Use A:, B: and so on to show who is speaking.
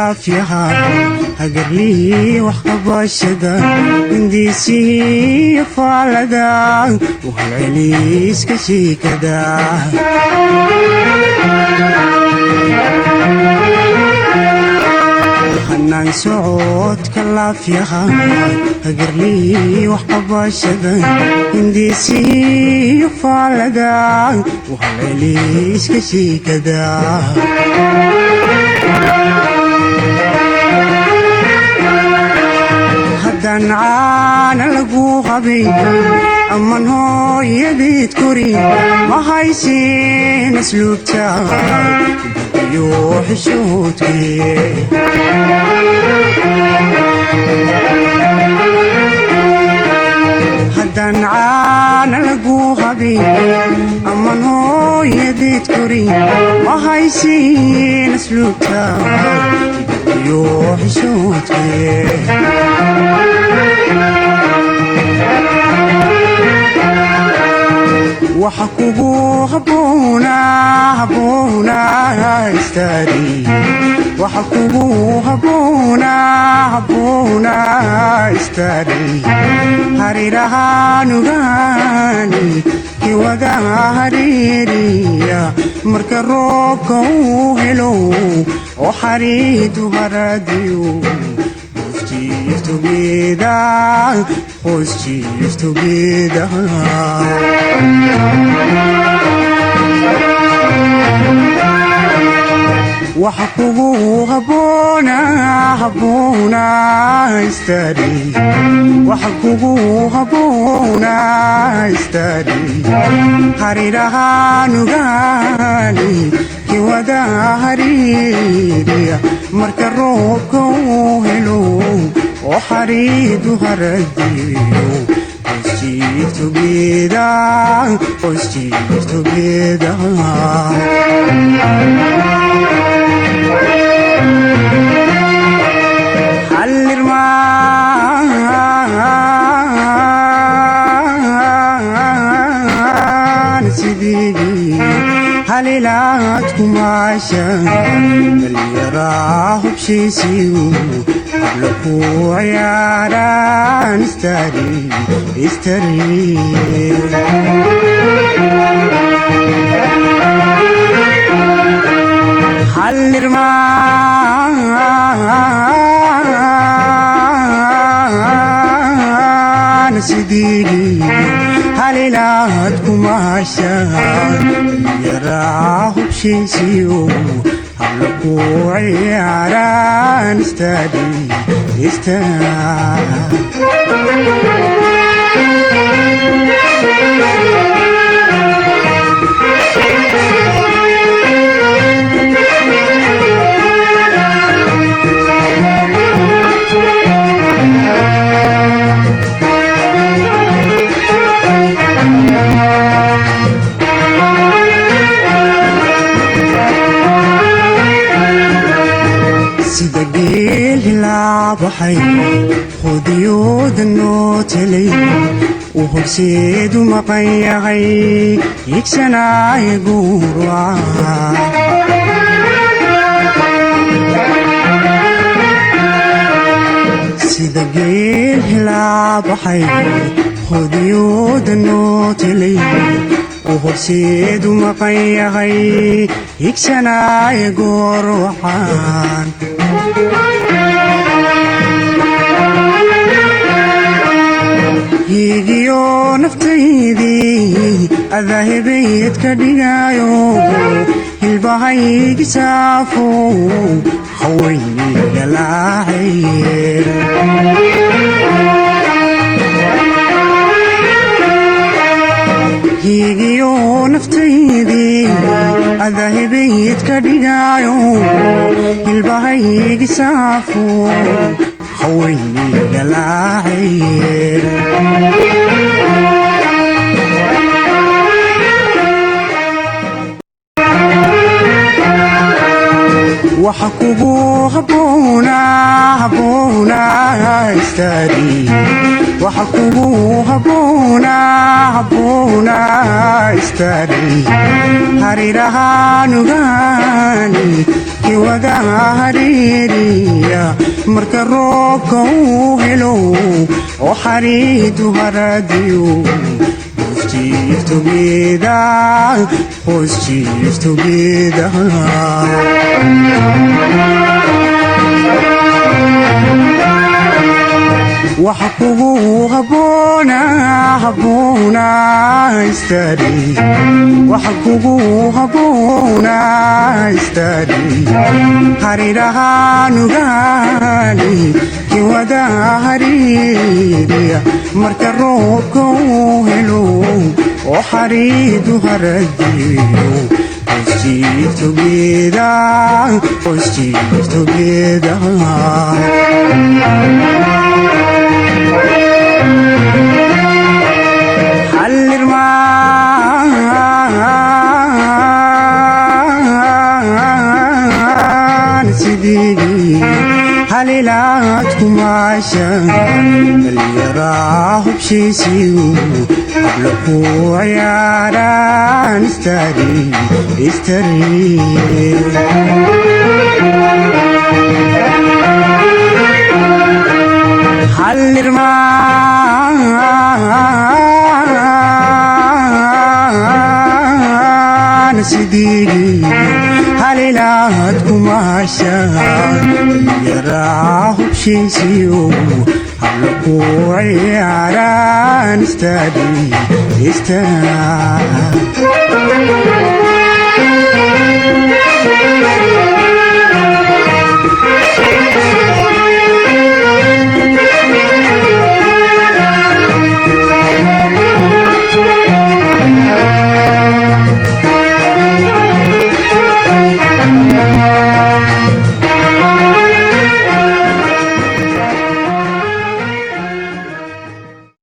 A: laafyaha hagarlii wax qabashada hindiisii faalada uhalceliiska shiikada hanaan socodka laafyaha hagarlii wax qabashada hindiisii faalada uhalceliiska shiikada haddaan caana lagu qabin amman hooyadeed korin ma haysin asluubta iyo xishoodkee haddaan caana lagu qabin amman hooyadeed korin ma haysin asluubta iyo xishoodkee waxa kugu habboona istaadi waxa kugu habboona istaadi harirahaanugaani kiwada hariiriya marka roobka uu helo oo xariidu haradiyo Let's cheers together. waxa kugu habboona istaadi waxa kugu habboona istaadi harirahaanugaani kiwada hariiriya marka roobka uu helo oo xariidu haradiyo Let's cheers together. halilaadkum caashaan dhallinyaraah hubshiisiyu habla ku ciyaaraan istari hallirmaan sidigi halilaadkum caashaan dhallinyaraah hubshiisiyu habla ku ciyaaraan istari sida geel hilaabaxay hudiyooda noo telay uu horseedu maqan yahay higsanaayo guuraca sida geel hilaabaxay hudiyooda noo telay uu horseedu maqan yahay higsanaayo guuracan higiyo naftaydii adahebayd ka dhigayo hilbahaygi saafo hawayniga laacaye higiyo naftaydii adahebayd ka dhigayo hilbahaygi saafo hawayniga laacaye waxa kugu habboona istaadi waxa kugu habboona istaadi harirahaanugaani wada hariiriya marka roobka uu helo oo xariidu haradiyo hoos jiifto geedaha waxa kugu habboona istari waxa kugu habboona istari harirahaanugaani kiwada hariiriya marka roobka uu helo oo xariidu haradiyo hoos jiifto geedaha حلرمان سيدي هليلات كماشا اللي راح بشيسيو قبلكو عياران استري حلرمان سيدي هليلات كماشا يراح بشيسيو قبلكو عياران استري